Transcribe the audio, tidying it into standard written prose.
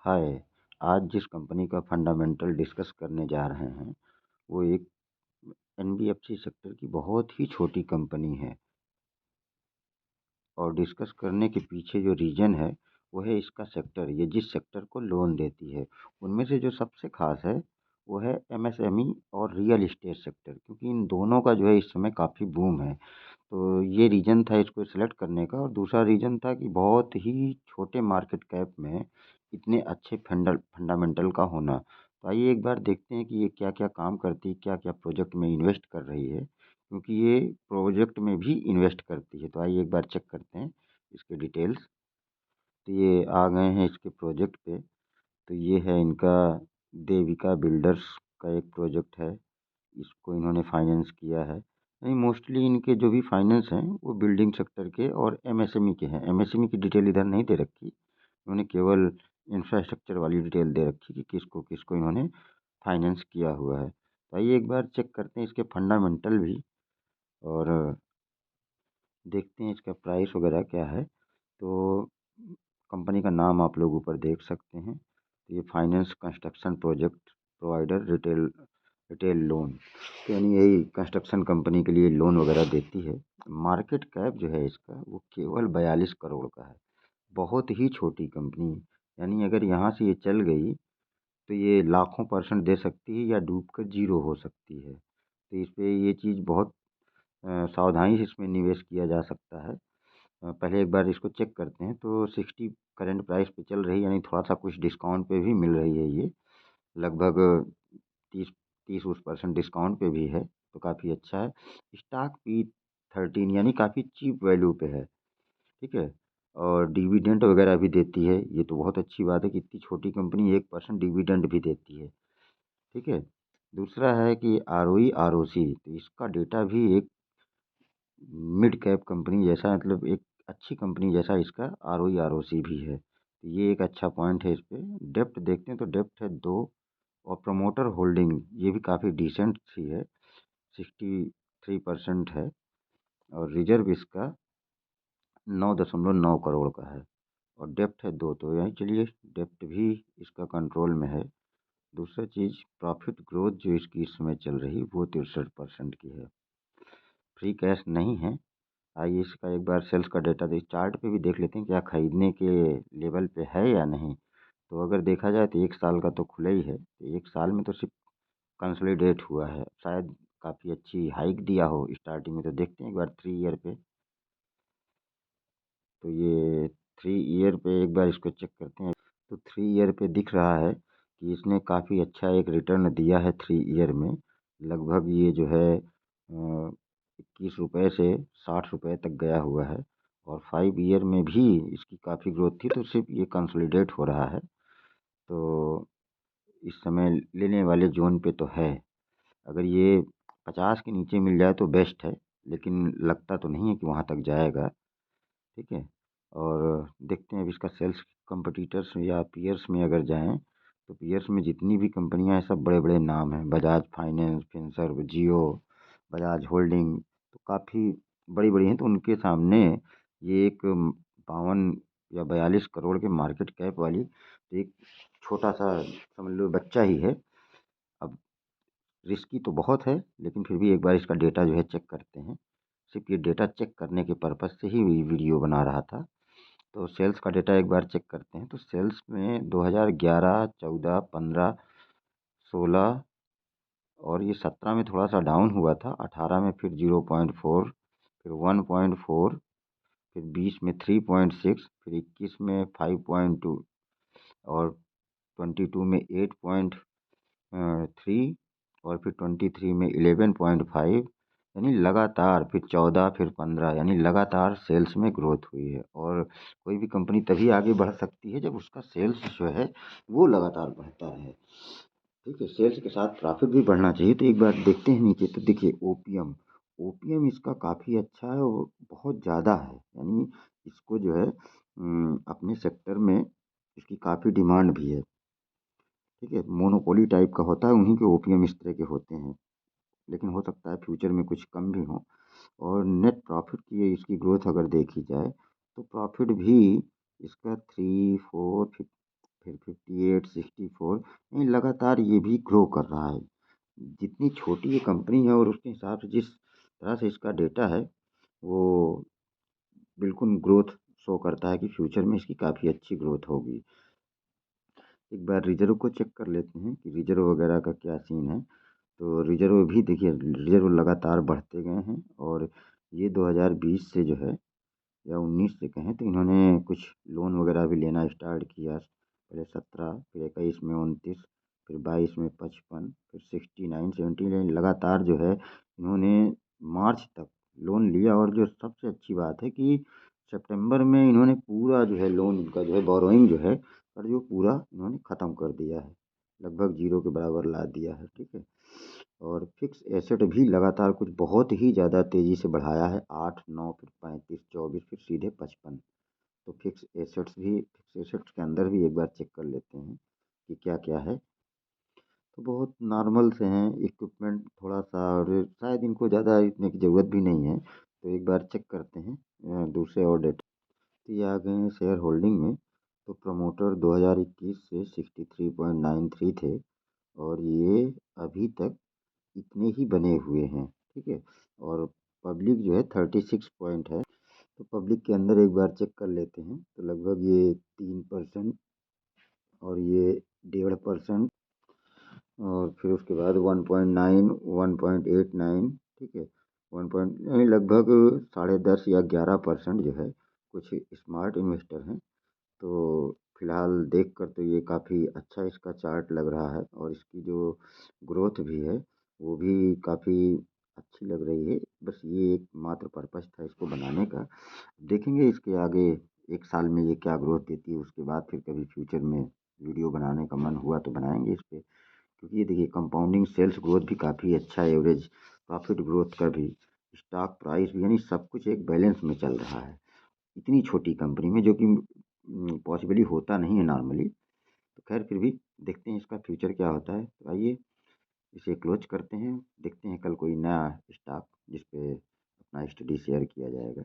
हाय। आज जिस कंपनी का फंडामेंटल डिस्कस करने जा रहे हैं वो एक एनबीएफसी सेक्टर की बहुत ही छोटी कंपनी है और डिस्कस करने के पीछे जो रीज़न है वो है इसका सेक्टर। ये जिस सेक्टर को लोन देती है उनमें से जो सबसे खास है वो है एमएसएमई और रियल इस्टेट सेक्टर, क्योंकि इन दोनों का जो है इस समय काफ़ी बूम है। तो ये रीज़न था इसको सेलेक्ट करने का, और दूसरा रीज़न था कि बहुत ही छोटे मार्केट कैप में इतने अच्छे फंडामेंटल का होना। तो आइए एक बार देखते हैं कि ये क्या क्या काम करती है, क्या क्या प्रोजेक्ट में इन्वेस्ट कर रही है, क्योंकि ये प्रोजेक्ट में भी इन्वेस्ट करती है। तो आइए एक बार चेक करते हैं इसके डिटेल्स। तो ये आ गए हैं इसके प्रोजेक्ट पे। तो ये है इनका देविका बिल्डर्स का एक प्रोजेक्ट है, इसको इन्होंने फाइनेंस किया है। नहीं, मोस्टली इनके जो भी फाइनेंस हैं वो बिल्डिंग सेक्टर के और एमएसएमई के हैं। एमएसएमई की डिटेल इधर नहीं दे रखी, इन्होंने केवल इंफ्रास्ट्रक्चर वाली डिटेल दे रखी कि किसको किसको इन्होंने फाइनेंस किया हुआ है। तो आइए एक बार चेक करते हैं इसके फंडामेंटल भी, और देखते हैं इसका प्राइस वगैरह क्या है। तो कंपनी का नाम आप लोग ऊपर देख सकते हैं। तो ये finance construction project provider retail retail loan, तो यानी यही कंस्ट्रक्शन कंपनी के लिए लोन वगैरह देती है। मार्केट कैप जो है इसका वो केवल 42 करोड़ का है, बहुत ही छोटी कंपनी है। यानी अगर यहाँ से ये चल गई तो ये लाखों परसेंट दे सकती है या डूब कर जीरो हो सकती है। तो इस पे ये चीज़ बहुत सावधानी से इसमें निवेश किया जा सकता है। पहले एक बार इसको चेक करते हैं। तो 60 करंट प्राइस पे चल रही है, यानी थोड़ा सा कुछ डिस्काउंट पे भी मिल रही है ये, लगभग 30-30% डिस्काउंट पे भी है, तो काफ़ी अच्छा है। स्टॉक P13 यानी काफ़ी चीप वैल्यू पे है, ठीक है। और डिविडेंड वगैरह भी देती है, ये तो बहुत अच्छी बात है कि इतनी छोटी कंपनी 1% डिविडेंड भी देती है, ठीक है। दूसरा है कि ROE ROC, तो इसका डेटा भी एक मिड कैप कंपनी जैसा, मतलब एक अच्छी कंपनी जैसा इसका ROE ROC भी है। तो ये एक अच्छा पॉइंट है इस पे। डेप्ट देखते हैं तो डेप्ट है 2, और प्रमोटर होल्डिंग ये भी काफ़ी डिसेंट सी है, 63% है। और रिजर्व इसका 9.9 करोड़ का है, और डेप्ट है 2, तो यही चलिए डेप्ट भी इसका कंट्रोल में है। दूसरा चीज़ प्रॉफिट ग्रोथ जो इसकी इस समय चल रही वो 63% की है। फ्री कैश नहीं है। आइए इसका एक बार सेल्स का डेटा देख, चार्ट पे भी देख लेते हैं क्या खरीदने के लेवल पे है या नहीं। तो अगर देखा जाए तो 1 साल का तो खुला ही है, तो 1 साल में तो सिर्फ कंसोलिडेट हुआ है, शायद काफ़ी अच्छी हाइक दिया हो स्टार्टिंग में। तो देखते हैं एक बार 3 ईयर पे। तो ये 3 ईयर पे एक बार इसको चेक करते हैं। तो 3 ईयर पे दिख रहा है कि इसने काफ़ी अच्छा एक रिटर्न दिया है 3 ईयर में। लगभग ये जो है 21 रुपये से 60 रुपये तक गया हुआ है, और 5 ईयर में भी इसकी काफ़ी ग्रोथ थी। तो सिर्फ ये कंसोलिडेट हो रहा है, तो इस समय लेने वाले जोन पे तो है। अगर ये 50 के नीचे मिल जाए तो बेस्ट है, लेकिन लगता तो नहीं है कि वहाँ तक जाएगा, ठीक है। और देखते हैं अब इसका सेल्स कंपटीटर्स या पीयर्स में अगर जाएं, तो पीयर्स में जितनी भी कंपनियां हैं सब बड़े बड़े नाम हैं, बजाज फाइनेंस, फिनसर्व, जियो, बजाज होल्डिंग, तो काफ़ी बड़ी बड़ी हैं। तो उनके सामने ये एक 52 या 42 करोड़ के मार्केट कैप वाली तो एक छोटा सा समझ लो बच्चा ही है। अब रिस्की तो बहुत है, लेकिन फिर भी एक बार इसका डेटा जो है चेक करते हैं। सिर्फ ये डेटा चेक करने के पर्पज़ से ही वीडियो बना रहा था। तो सेल्स का डेटा एक बार चेक करते हैं। तो सेल्स में 2011, 14, 15, 16 और ये 17 में थोड़ा सा डाउन हुआ था, 18 में फिर 0.4, फिर 1.4, फिर 20 में 3.6, फिर 21 में 5.2, और 22 में 8.3, और फिर 23 में 11.5। यानी लगातार फिर 14, फिर 15, यानी लगातार सेल्स में ग्रोथ हुई है। और कोई भी कंपनी तभी आगे बढ़ सकती है जब उसका सेल्स जो है वो लगातार बढ़ता है, ठीक है। सेल्स के साथ प्रॉफिट भी बढ़ना चाहिए। तो एक बार देखते हैं नीचे। तो देखिए ओपीएम, ओपीएम इसका काफ़ी अच्छा है और बहुत ज़्यादा है, यानी इसको जो है अपने सेक्टर में इसकी काफ़ी डिमांड भी है, ठीक है। मोनोपोली टाइप का होता है, उन्हीं के ओपीएम इस तरह के होते हैं, लेकिन हो सकता है फ्यूचर में कुछ कम भी हो। और नेट प्रॉफिट की इसकी ग्रोथ अगर देखी जाए तो प्रॉफिट भी इसका 3, 4, फिर 58, 64, यानी लगातार ये भी ग्रो कर रहा है। जितनी छोटी ये कंपनी है और उसके हिसाब से जिस तरह से इसका डेटा है, वो बिल्कुल ग्रोथ शो करता है कि फ्यूचर में इसकी काफ़ी अच्छी ग्रोथ होगी। एक बार रिज़र्व को चेक कर लेते हैं कि रिज़र्व वगैरह का क्या सीन है। तो रिज़र्व भी देखिए, रिज़र्व लगातार बढ़ते गए हैं और ये 2020 से जो है या 19 से कहें तो इन्होंने कुछ लोन वगैरह भी लेना स्टार्ट किया। पहले 17, फिर 21 में 29, फिर 22 में 55, फिर 69, 70, लगातार जो है इन्होंने मार्च तक लोन लिया। और जो सबसे अच्छी बात है कि सितंबर में इन्होंने पूरा जो है लोन उनका जो है बोरोइंग जो है और जो पूरा इन्होंने ख़त्म कर दिया है, लगभग जीरो के बराबर ला दिया है। ठीक है। और फिक्स एसेट भी लगातार कुछ बहुत ही ज़्यादा तेज़ी से बढ़ाया है, 8, 9, फिर 35, 24, फिर सीधे 55। तो फिक्स एसेट्स के अंदर भी एक बार चेक कर लेते हैं कि क्या क्या है। तो बहुत नॉर्मल से हैं इक्विपमेंट थोड़ा सा, और शायद इनको ज़्यादा इतने की ज़रूरत भी नहीं है। तो एक बार चेक करते हैं दूसरे और डेटा। तो ये आ गए हैं शेयर होल्डिंग में। तो प्रमोटर 2021 से 63.93 थे और ये अभी तक इतने ही बने हुए हैं। ठीक है। और पब्लिक जो है 36 पॉइंट है। तो पब्लिक के अंदर एक बार चेक कर लेते हैं। तो लगभग ये 3% और ये 1.5%, और फिर उसके बाद 1.9, 1.89। ठीक है। 1 पॉइंट यानी लगभग 10.5 या 11% जो है कुछ स्मार्ट इन्वेस्टर हैं। तो फिलहाल देख कर तो ये काफ़ी अच्छा इसका चार्ट लग रहा है और इसकी जो ग्रोथ भी है वो भी काफ़ी अच्छी लग रही है। बस ये एक मात्र पर्पस था इसको बनाने का। देखेंगे इसके आगे 1 साल में ये क्या ग्रोथ देती है, उसके बाद फिर कभी फ्यूचर में वीडियो बनाने का मन हुआ तो बनाएंगे इस पे। क्योंकि ये देखिए कंपाउंडिंग सेल्स ग्रोथ भी काफ़ी अच्छा है, एवरेज प्रॉफिट ग्रोथ का भी, स्टॉक प्राइस भी, यानी सब कुछ एक बैलेंस में चल रहा है इतनी छोटी कंपनी में, जो कि पॉसिबली होता नहीं है नॉर्मली। तो खैर फिर भी देखते हैं इसका फ्यूचर क्या होता है। तो आइए इसे क्लोज करते हैं, देखते हैं कल कोई नया स्टॉक जिस पे अपना स्टडी शेयर किया जाएगा।